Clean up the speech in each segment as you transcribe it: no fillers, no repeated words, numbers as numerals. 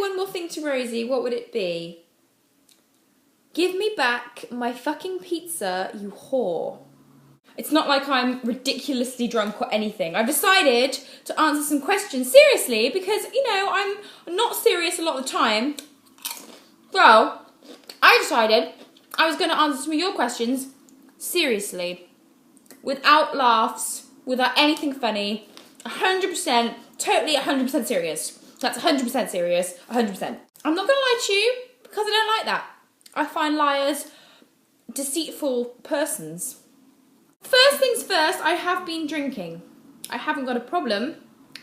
one more thing to Rosie, what would it be? Give me back my fucking pizza, you whore. It's not like I'm ridiculously drunk or anything. I've decided to answer some questions seriously because, you know, I'm not serious a lot of the time. So, I decided I was going to answer some of your questions seriously. Without laughs, without anything funny. 100%, totally 100% serious. That's 100% serious, 100%. I'm not going to lie to you because I don't like that. I find liars deceitful persons. First things first, I have been drinking. I haven't got a problem,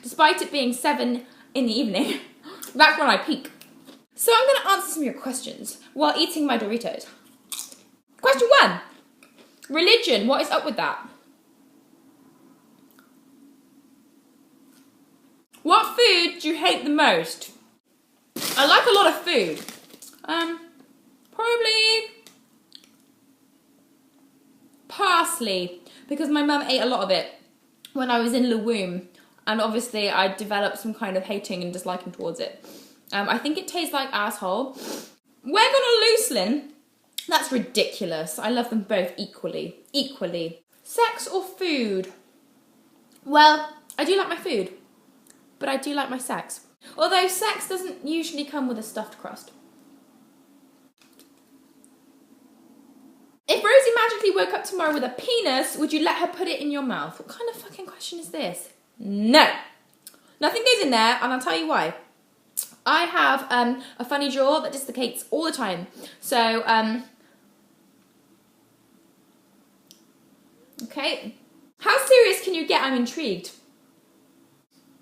despite it being 7 in the evening. That's when I peak. So I'm going to answer some of your questions while eating my Doritos. Question 1. Religion, what is up with that? What food do you hate the most? I like a lot of food. Probably parsley, because my mum ate a lot of it when I was in the womb, and obviously I developed some kind of hating and disliking towards it. I think it tastes like asshole. We're gonna loosen. That's ridiculous. I love them both equally. Equally. Sex or food? Well, I do like my food, but I do like my sex. Although sex doesn't usually come with a stuffed crust. If Rosie magically woke up tomorrow with a penis, would you let her put it in your mouth? What kind of fucking question is this? No. Nothing goes in there, and I'll tell you why. I have a funny jaw that dislocates all the time. So, okay. How serious can you get? I'm intrigued.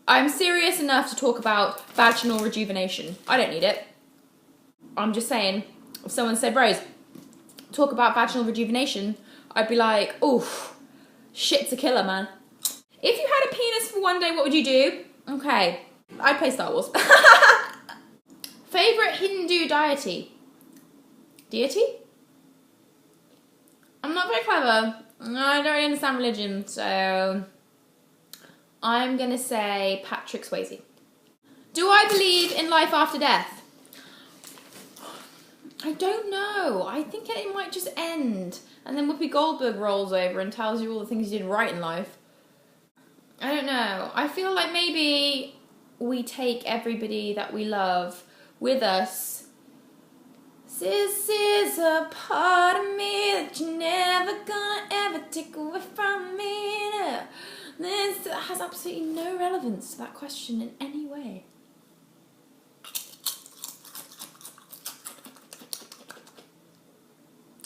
I'm serious enough to talk about vaginal rejuvenation. I don't need it. I'm just saying, if someone said, Rose, talk about vaginal rejuvenation, I'd be like, oof, shit's a killer, man. If you had a penis for one day, what would you do? Okay, I'd play Star Wars. Favourite Hindu deity? Deity? I'm not very clever. I don't really understand religion, so I'm gonna say Patrick Swayze. Do I believe in life after death? I don't know. I think it might just end, and then Whoopi Goldberg rolls over and tells you all the things you did right in life. I don't know. I feel like maybe we take everybody that we love with us. This is a part of me that you're never gonna ever take away from me. This has absolutely no relevance to that question in any way.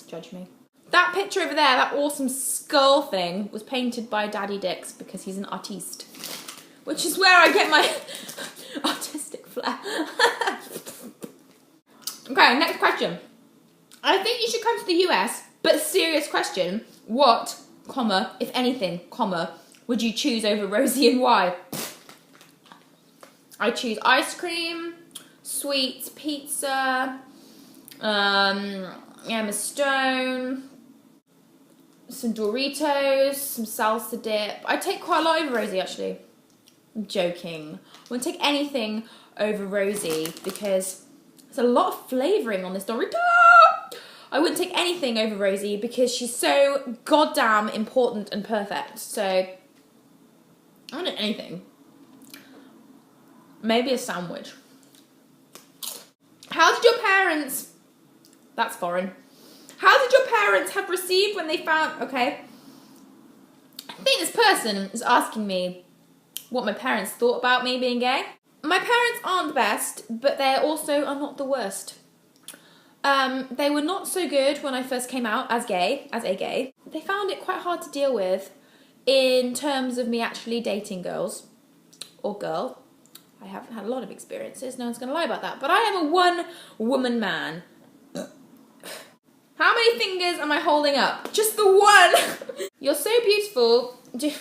Judge me. That picture over there, that awesome skull thing, was painted by Daddy Dix because he's an artiste. Which is where I get my artistic flair. Okay, next question. I think you should come to the US, but serious question. What, comma, if anything, comma, would you choose over Rosie and why? I choose ice cream, sweets, pizza, Emma Stone, some Doritos, some salsa dip. I take quite a lot over Rosie, actually. I'm joking. I wouldn't take anything over Rosie because there's a lot of flavouring on this Dorito. I wouldn't take anything over Rosie because she's so goddamn important and perfect. So, I don't know anything. Maybe a sandwich. How did your parents... That's foreign. How did your parents have received when they found... Okay. I think this person is asking me what my parents thought about me being gay. My parents aren't the best, but they also are not the worst. They were not so good when I first came out as a gay. They found it quite hard to deal with in terms of me actually dating girls or girl. I haven't had a lot of experiences, no one's going to lie about that. But I am a one-woman man. How many fingers am I holding up? Just the one! You're so beautiful. Did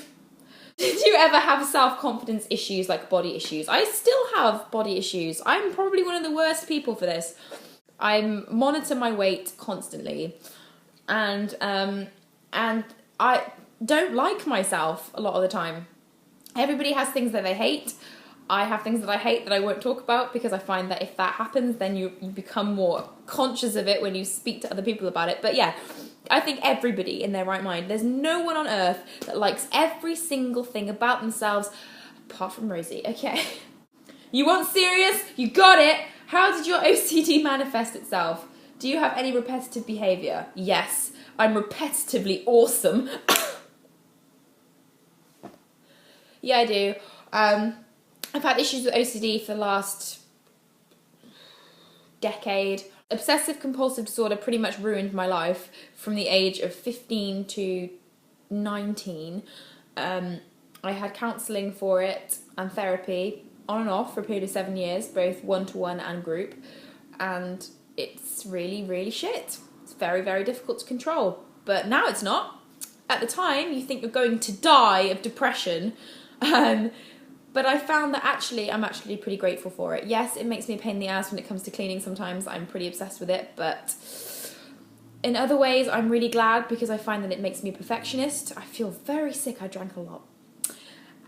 you ever have self-confidence issues, like body issues? I still have body issues. I'm probably one of the worst people for this. I monitor my weight constantly. And I don't like myself a lot of the time. Everybody has things that they hate. I have things that I hate that I won't talk about because I find that if that happens, then you become more conscious of it when you speak to other people about it. But yeah, I think everybody in their right mind, there's no one on earth that likes every single thing about themselves, apart from Rosie, okay? You want serious? You got it! How did your OCD manifest itself? Do you have any repetitive behaviour? Yes, I'm repetitively awesome. Yeah, I do. I've had issues with OCD for the last decade. Obsessive compulsive disorder pretty much ruined my life from the age of 15 to 19. I had counselling for it and therapy on and off for a period of 7 years, both one-to-one and group, and it's really, really shit. It's very, very difficult to control, but now it's not. At the time, you think you're going to die of depression, but I found that I'm actually pretty grateful for it. Yes, it makes me a pain in the ass when it comes to cleaning sometimes. I'm pretty obsessed with it, but in other ways, I'm really glad because I find that it makes me a perfectionist. I feel very sick. I drank a lot.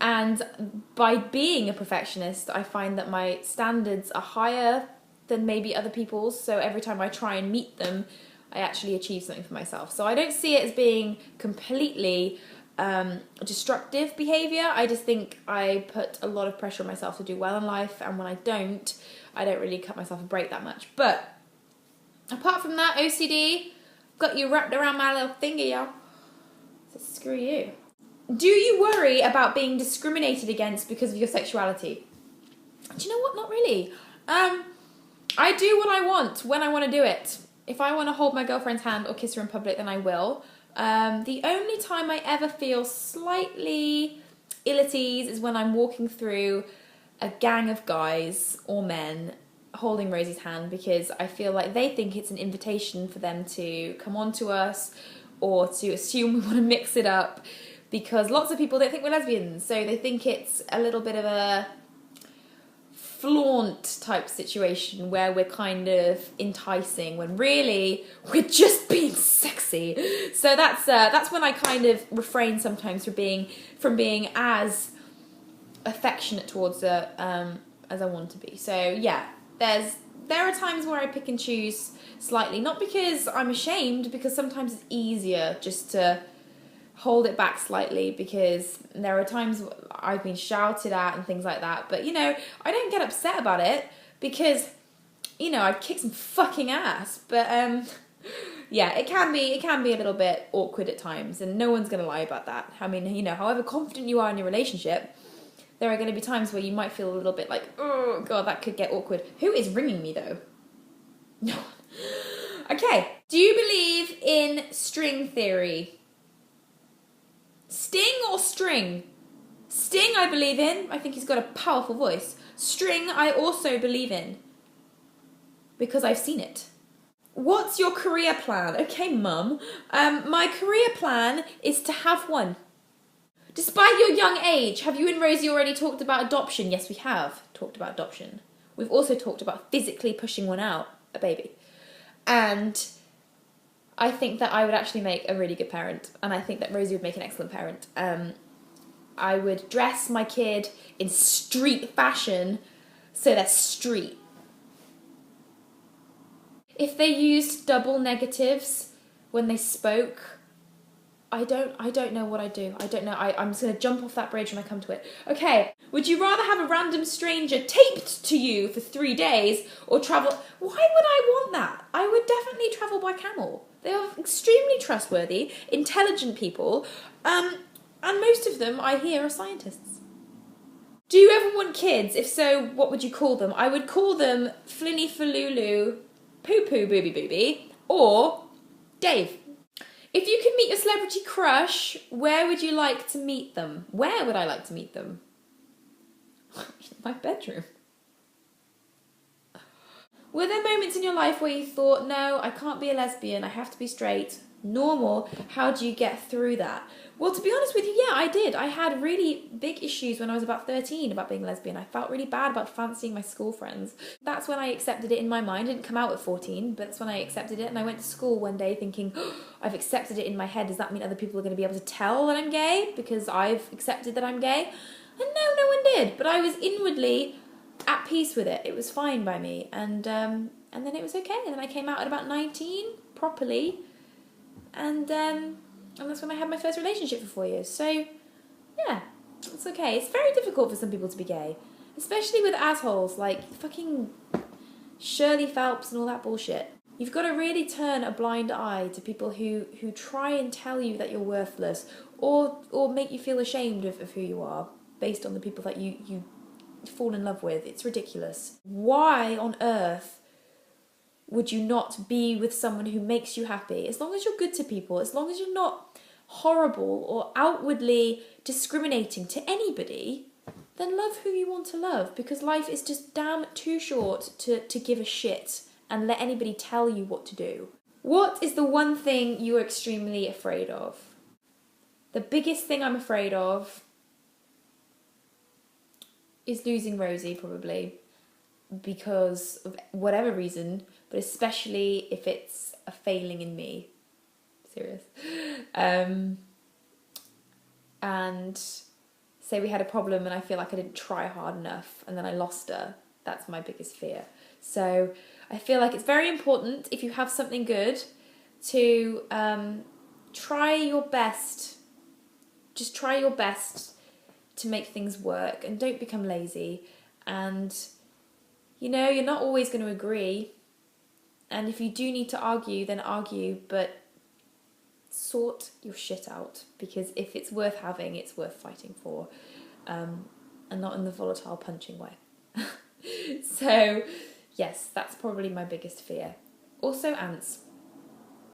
And by being a perfectionist, I find that my standards are higher than maybe other people's. So every time I try and meet them, I actually achieve something for myself. So I don't see it as being completely destructive behaviour. I just think I put a lot of pressure on myself to do well in life, and when I don't really cut myself a break that much. But apart from that, OCD got you wrapped around my little finger, y'all. So screw you. Do you worry about being discriminated against because of your sexuality? Do you know what? Not really. I do what I want when I want to do it. If I want to hold my girlfriend's hand or kiss her in public, then I will. The only time I ever feel slightly ill at ease is when I'm walking through a gang of guys or men holding Rosie's hand, because I feel like they think it's an invitation for them to come on to us or to assume we want to mix it up, because lots of people don't think we're lesbians, so they think it's a little bit of a flaunt type situation where we're kind of enticing when really we're just being sexy. So that's when I kind of refrain sometimes from being as affectionate towards her as I want to be. So yeah, there are times where I pick and choose slightly, not because I'm ashamed, because sometimes it's easier just to hold it back slightly, because there are times I've been shouted at and things like that, but I don't get upset about it because I've kicked some fucking ass. But yeah, it can be a little bit awkward at times, and no one's gonna lie about that. I mean, however confident you are in your relationship, there are going to be times where you might feel a little bit like, oh god, that could get awkward. Who is ringing me though? No. Okay. Do you believe in string theory? Sting or string? Sting I believe in. I think he's got a powerful voice. String I also believe in, because I've seen it. What's your career plan? Okay, mum. My career plan is to have one. Despite your young age, have you and Rosie already talked about adoption? Yes, we have talked about adoption. We've also talked about physically pushing one out, a baby. And I think that I would actually make a really good parent, and I think that Rosie would make an excellent parent. I would dress my kid in street fashion, so they're street. If they used double negatives when they spoke, I don't know what I'd do. I don't know. I'm just going to jump off that bridge when I come to it. Okay. Would you rather have a random stranger taped to you for 3 days or travel? Why would I want that? I would definitely travel by camel. They are extremely trustworthy, intelligent people, and most of them, I hear, are scientists. Do you ever want kids? If so, what would you call them? I would call them Flinny Falulu, Poo Poo Booby Booby, or Dave. If you could meet your celebrity crush, where would you like to meet them? Where would I like to meet them? In my bedroom. Were there moments in your life where you thought, no, I can't be a lesbian, I have to be straight? Normal. How do you get through that? Well, to be honest with you, yeah, I did. I had really big issues when I was about 13 about being lesbian. I felt really bad about fancying my school friends. That's when I accepted it in my mind. It didn't come out at 14, but that's when I accepted it. And I went to school one day thinking, oh, I've accepted it in my head. Does that mean other people are going to be able to tell that I'm gay because I've accepted that I'm gay? And no one did. But I was inwardly at peace with it. It was fine by me. And then it was okay. And then I came out at about 19, properly. And that's when I had my first relationship for 4 years. So, yeah, it's okay. It's very difficult for some people to be gay. Especially with assholes like fucking Shirley Phelps and all that bullshit. You've got to really turn a blind eye to people who try and tell you that you're worthless or make you feel ashamed of who you are based on the people that you fall in love with. It's ridiculous. Why on earth would you not be with someone who makes you happy? As long as you're good to people, as long as you're not horrible or outwardly discriminating to anybody, then love who you want to love, because life is just damn too short to give a shit and let anybody tell you what to do. What is the one thing you are extremely afraid of? The biggest thing I'm afraid of is losing Rosie, probably, because of whatever reason, but especially if it's a failing in me. Serious. And say we had a problem and I feel like I didn't try hard enough and then I lost her. That's my biggest fear. So I feel like it's very important, if you have something good, to try your best. Just try your best to make things work and don't become lazy. And, you're not always going to agree. And if you do need to argue, then argue, but sort your shit out, because if it's worth having, it's worth fighting for, and not in the volatile punching way. So yes, that's probably my biggest fear. Also ants.